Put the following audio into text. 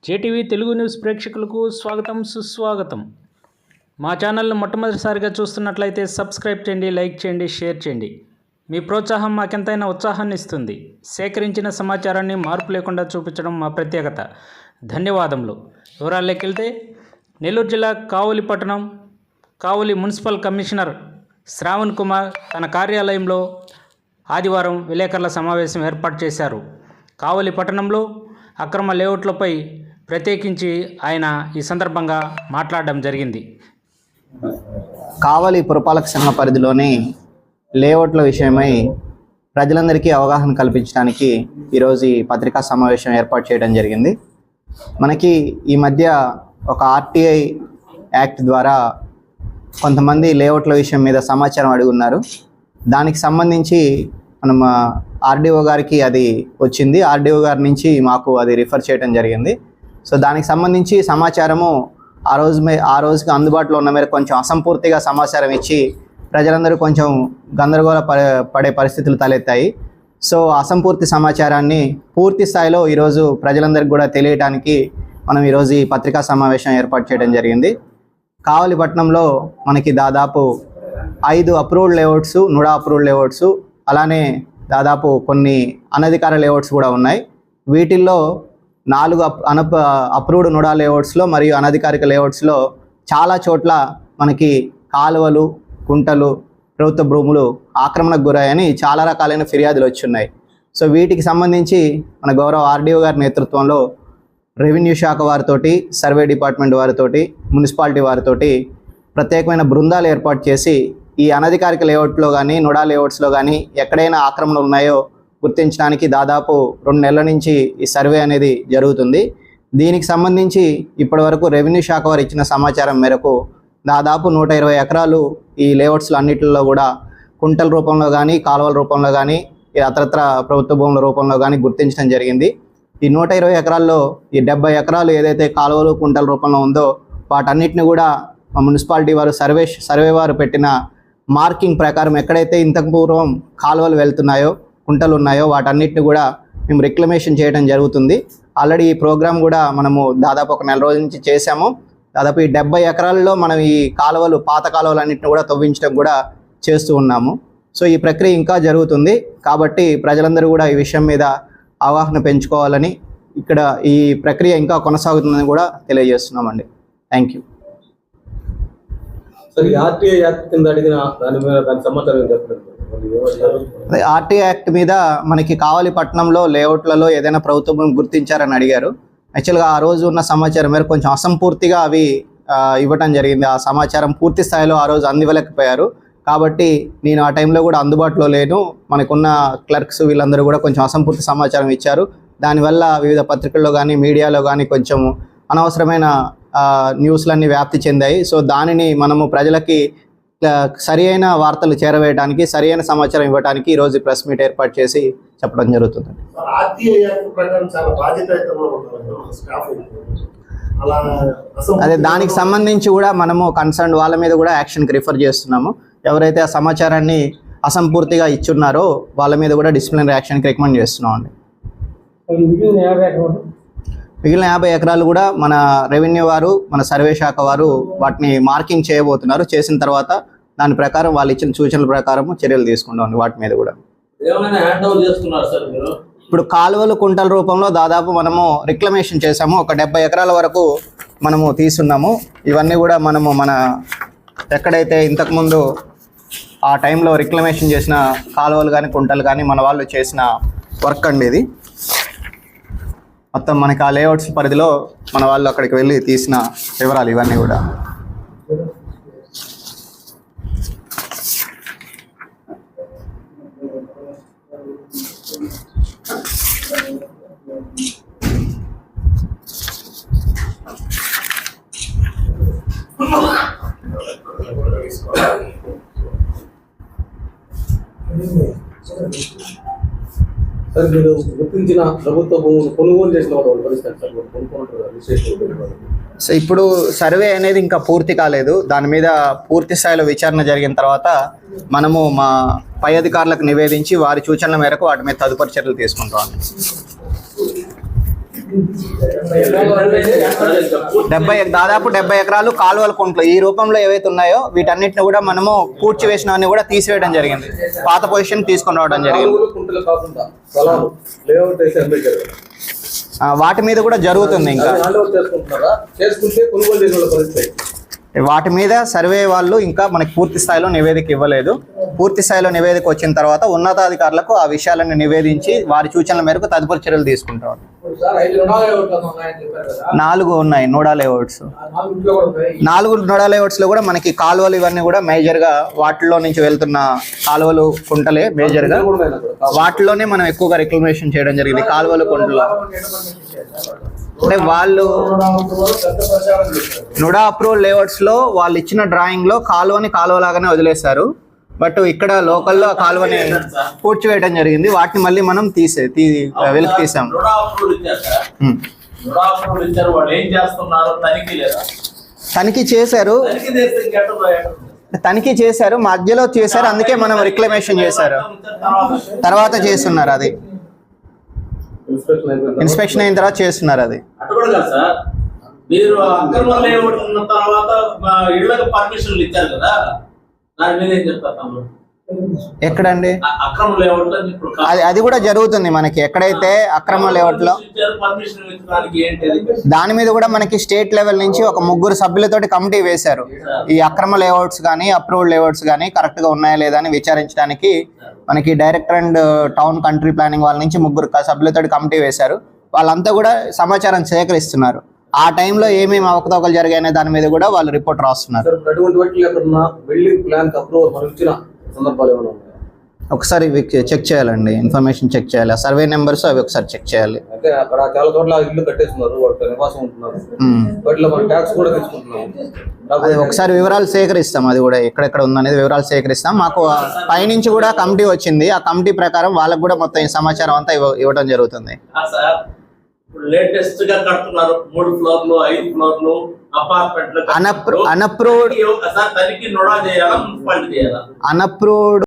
JTV Telugu news ప్రేక్షకులకు స్వాగతం సుస్వాగతం. మా ఛానల్ను మొట్టమొదటిసారిగా చూస్తున్నట్లయితే సబ్స్క్రైబ్ చేయండి, లైక్ చేయండి, షేర్ చేయండి. మీ ప్రోత్సాహం మాకెంతైనా ఉత్సాహాన్ని ఇస్తుంది. సేకరించిన సమాచారాన్ని మార్పు లేకుండా చూపించడం మా ప్రత్యేకత. ధన్యవాదములు. వివరాల్లోకి వెళ్తే నెల్లూరు జిల్లా కావలి పట్టణం కావలి మున్సిపల్ కమిషనర్ శ్రావణ్ కుమార్ తన కార్యాలయంలో ఆదివారం విలేకరుల సమావేశం ఏర్పాటు చేశారు. కావలి పట్టణంలో అక్రమ లేఅవుట్లపై ప్రత్యేకించి ఆయన ఈ సందర్భంగా మాట్లాడడం జరిగింది. కావలి పురపాలక సంఘ పరిధిలోని లేఅవుట్ల విషయమై ప్రజలందరికీ అవగాహన కల్పించడానికి ఈరోజు ఈ పత్రికా సమావేశం ఏర్పాటు చేయడం జరిగింది. మనకి ఈ మధ్య ఒక ఆర్టీఐ యాక్ట్ ద్వారా కొంతమంది లేఅవుట్ల విషయం మీద సమాచారం అడుగున్నారు. దానికి సంబంధించి మనం ఆర్డీఓ గారికి అది వచ్చింది. ఆర్డీఓ గారి నుంచి మాకు అది రిఫర్ చేయడం జరిగింది. సో దానికి సంబంధించి సమాచారము ఆ రోజుకి అందుబాటులో ఉన్న మేరకు కొంచెం అసంపూర్తిగా సమాచారం ఇచ్చి ప్రజలందరూ కొంచెం గందరగోళ పడే పరిస్థితులు తలెత్తాయి. సో అసంపూర్తి సమాచారాన్ని పూర్తి స్థాయిలో ఈరోజు ప్రజలందరికీ కూడా తెలియడానికి మనం ఈరోజు ఈ పత్రికా సమావేశం ఏర్పాటు చేయడం జరిగింది. కావలి పట్టణంలో మనకి దాదాపు 5 approved layouts, NUDA approved layouts, అలానే దాదాపు కొన్ని అనధికార లేఅవుట్స్ కూడా ఉన్నాయి. వీటిల్లో 4 అప్రూవ్డ్ నుడా లేఅవుట్స్లో మరియు అనధికారిక లేఅవుట్స్లో చాలా చోట్ల మనకి కాలువలు, కుంటలు, ప్రభుత్వ భూములు ఆక్రమణకు గురయ్యని చాలా రకాలైన ఫిర్యాదులు వచ్చున్నాయి. సో వీటికి సంబంధించి మన గౌరవ ఆర్డీఓ గారి నేతృత్వంలో రెవెన్యూ శాఖ వారితోటి, సర్వే డిపార్ట్మెంట్ వారితోటి, మున్సిపాలిటీ వారితోటి ప్రత్యేకమైన బృందాలు ఏర్పాటు చేసి ఈ అనధికారిక లేఅవుట్లో కానీ, నుడా లేఅవుట్స్లో కానీ ఎక్కడైనా ఆక్రమణలు ఉన్నాయో గుర్తించడానికి దాదాపు 2 నెలల నుంచి ఈ సర్వే అనేది జరుగుతుంది. దీనికి సంబంధించి ఇప్పటివరకు రెవెన్యూ శాఖ వారు ఇచ్చిన సమాచారం మేరకు దాదాపు 120 ఎకరాలు ఈ లేఅవుట్స్లో అన్నింటిలో కూడా కుంటల రూపంలో కానీ, కాలువల రూపంలో కానీ, అత్రత్ర ప్రభుత్వ భూముల రూపంలో కానీ గుర్తించడం జరిగింది. ఈ 120 ఎకరాల్లో ఈ 70 ఎకరాలు ఏదైతే కాలువలు, కుంటల రూపంలో ఉందో వాటన్నిటిని కూడా మున్సిపాలిటీ వారు సర్వే వారు పెట్టిన మార్కింగ్ ప్రకారం ఎక్కడైతే ఇంతకు పూర్వం కాలువలు వెళ్తున్నాయో, కుంటలు ఉన్నాయో వాటన్నిటిని కూడా మేము రిక్లమేషన్ చేయడం జరుగుతుంది. ఆల్రెడీ ఈ ప్రోగ్రామ్ కూడా మనము దాదాపు 1 నెల రోజుల నుంచి చేశాము. దాదాపు ఈ 70 ఎకరాల్లో మనం ఈ కాలువలు, పాత కాలువలన్నింటిని కూడా తవ్వించడం కూడా చేస్తూ ఉన్నాము. సో ఈ ప్రక్రియ ఇంకా జరుగుతుంది. కాబట్టి ప్రజలందరూ కూడా ఈ విషయం మీద అవగాహన పెంచుకోవాలని, ఇక్కడ ఈ ప్రక్రియ ఇంకా కొనసాగుతుందని కూడా తెలియజేస్తున్నామండి. Thank you. ఆర్టీఐ యాక్ట్ కింద అడిగిన దాని మీద దాని సమాచారం చెప్పండి. ఆర్టీఐ యాక్ట్ మీద మనకి కావలి పట్టణంలో లేఅవుట్లలో ఏదైనా ప్రభుత్వం గుర్తించారని అడిగారు. యాక్చువల్గా ఆ రోజు ఉన్న సమాచారం మేరకు కొంచెం అసంపూర్తిగా అవి ఇవ్వటం జరిగింది. ఆ సమాచారం పూర్తి స్థాయిలో ఆ రోజు అందివ్వలేకపోయారు. కాబట్టి నేను ఆ టైంలో కూడా అందుబాటులో లేను. మనకున్న క్లర్క్స్ వీళ్ళందరూ కూడా కొంచెం అసంపూర్తి సమాచారం ఇచ్చారు. దానివల్ల వివిధ పత్రికల్లో కానీ, మీడియాలో కానీ కొంచెం అనవసరమైన న్యూస్లన్నీ వ్యాప్తి చెందాయి. సో దానిని మనము ప్రజలకి సరి అయిన వార్తలు చేరవేయడానికి, సరి అయిన సమాచారం ఇవ్వడానికి ఈరోజు ప్రెస్ మీట్ ఏర్పాటు చేసి చెప్పడం జరుగుతుంది. అదే దానికి సంబంధించి కూడా మనము కన్సర్న్ వాళ్ళ మీద కూడా యాక్షన్కి రిఫర్ చేస్తున్నాము. ఎవరైతే ఆ సమాచారాన్ని అసంపూర్తిగా ఇచ్చున్నారో వాళ్ళ మీద కూడా డిసిప్లినరీ యాక్షన్కి రికమెండ్ చేస్తున్నాం అండి. మిగిలిన 50 ఎకరాలు కూడా మన రెవెన్యూ వారు, మన సర్వే శాఖ వారు వాటిని మార్కింగ్ చేయబోతున్నారు. చేసిన తర్వాత దాని ప్రకారం వాళ్ళు ఇచ్చిన సూచనల ప్రకారం చర్యలు తీసుకుంటాం వాటి మీద కూడా. ఇప్పుడు కాలువలు, కుంటల రూపంలో దాదాపు మనము రిక్లమేషన్ చేసాము. ఒక 70 ఎకరాల వరకు మనము తీసుకున్నాము. ఇవన్నీ కూడా మనము మన ఎక్కడైతే ఇంతకుముందు ఆ టైంలో రిక్లమేషన్ చేసిన కాలువలు కానీ, కుంటలు కానీ మన వాళ్ళు చేసిన వర్క్ అండి ఇది. మొత్తం మనకి ఆ లేఅవుట్స్ పరిధిలో మన వాళ్ళు అక్కడికి వెళ్ళి తీసిన వివరాలు ఇవన్నీ కూడా. సార్, మీరు గుర్తించిన ప్రభుత్వ భూములు కొనుగోలు చేసిన వాళ్ళు పరిస్థితి సో ఇప్పుడు సర్వే అనేది ఇంకా పూర్తి కాలేదు. దాని మీద పూర్తి స్థాయిలో విచారణ జరిగిన తర్వాత మనము మా పై అధికారులకు నివేదించి వారి సూచనల మేరకు వాటి మీద తదుపరి చర్యలు తీసుకుంటాం. దాదాపు 70 ఎకరాలు కాలువల కుంట్లు ఈ రూపంలో ఏవైతే ఉన్నాయో వీటన్నిటిని కూడా మనము పూడ్చి వేసినవన్నీ కూడా తీసివేయడం జరిగింది. పాత పొజిషన్ తీసుకొని రావడం జరిగింది. వాటి మీద కూడా జరుగుతుంది. ఇంకా వాటి మీద సర్వే వాళ్ళు ఇంకా మనకి పూర్తి స్థాయిలో నివేదిక ఇవ్వలేదు. పూర్తి స్థాయిలో నివేదిక వచ్చిన తర్వాత ఉన్నతాధికారులకు ఆ విషయాలను నివేదించి వారి సూచనల మేరకు తదుపరి చర్యలు తీసుకుంటారు. 4 ఉన్నాయి నోడా లేఅవుట్స్. 4 నోడా లేఅవుట్స్ లో కూడా మనకి కాలువలు ఇవన్నీ కూడా మేజర్ గా వాటిలో నుంచి వెళ్తున్న కాలువలు కుంటలే మేజర్ గా వాటిలోనే మనం ఎక్కువగా రిక్లమేషన్ చేయడం జరిగింది. కాలువలు కుంటలు అంటే వాళ్ళు నుడా అప్రూవల్ లేఅవుట్స్ లో వాళ్ళు ఇచ్చిన డ్రాయింగ్ లో కాలువని కాలువలాగానే వదిలేశారు. బట్ ఇక్కడ లోకల్లో ఆ కాలువని పూడ్చివేయడం జరిగింది. వాటిని మళ్ళీ మనం వెలికి తీసాం. తనిఖీ చేశారు మధ్యలో చేశారు, అందుకే మనం రిక్లమేషన్ చేశారు. తర్వాత చేస్తున్నారు, అది ఇన్స్పెక్షన్ అయిన తర్వాత చేస్తున్నారు. అది మీరు అక్రమ లేఅవుట్ ఉన్న తర్వాత ఇళ్ళకి పర్మిషన్లు ఇచ్చారు కదా, దాని మీద ఏం చెప్తారు? ఎక్కడండి అక్రమ లేఅవుట్? అది కూడా జరుగుతుంది మనకి. ఎక్కడైతే అక్రమ లేఅవుట్ లో దాని మీద కూడా మనకి స్టేట్ లెవెల్ నుంచి ఒక 3 సభ్యులతోటి కమిటీ వేశారు. ఈ అక్రమ లేఅవుట్స్ కానీ అప్రూవ్డ్ లేఅవుట్స్ కానీ కరెక్ట్ గా ఉన్నాయా లేదా అని విచారించడానికి మనకి director and town country planning వాళ్ళ నుంచి 3 సభ్యులతోటి కమిటీ వేశారు. వాళ్ళంతా కూడా సమాచారం సేకరిస్తున్నారు. ఆ టైంలో ఏమేమి అవకతవకలు జరిగాయనే దాని మీద కూడా వాళ్ళు రిపోర్ట్ రాస్తున్నారు. ఒకసారి చెక్ చేయాలండి, ఇన్ఫర్మేషన్ చెక్ చేయాలి, సర్వే నెంబర్స్ అవి ఒకసారి చెక్ చేయాలి. అక్కడ చాలా చోట్ల ఇల్లు కట్టేస్తున్నారు, వాళ్ళు నివాసం ఉంటున్నారు, వాటిలో మనం ట్యాక్స్ కూడా తీసుకుంటున్నాం. అది ఒకసారి వివరాలు సేకరిస్తాం, అది కూడా ఎక్కడెక్కడ ఉందనేది వివరాలు సేకరిస్తాం. మాకు పైనుంచి కూడా కమిటీ వచ్చింది, ఆ కమిటీ ప్రకారం వాళ్ళకు కూడా మొత్తం ఈ సమాచారం అంతా ఇవ్వడం జరుగుతుంది. లేటెస్ట్ గా కడుతున్నారు 3 ఫ్లోర్లు 5 ఫ్లోర్లు అపార్ట్మెంట్లు. అనప్రూవ్డ్ తనిఖీ నోడా చేయాలా, మున్సిపాలిటీ చేయాలా? అనప్రూవ్డ్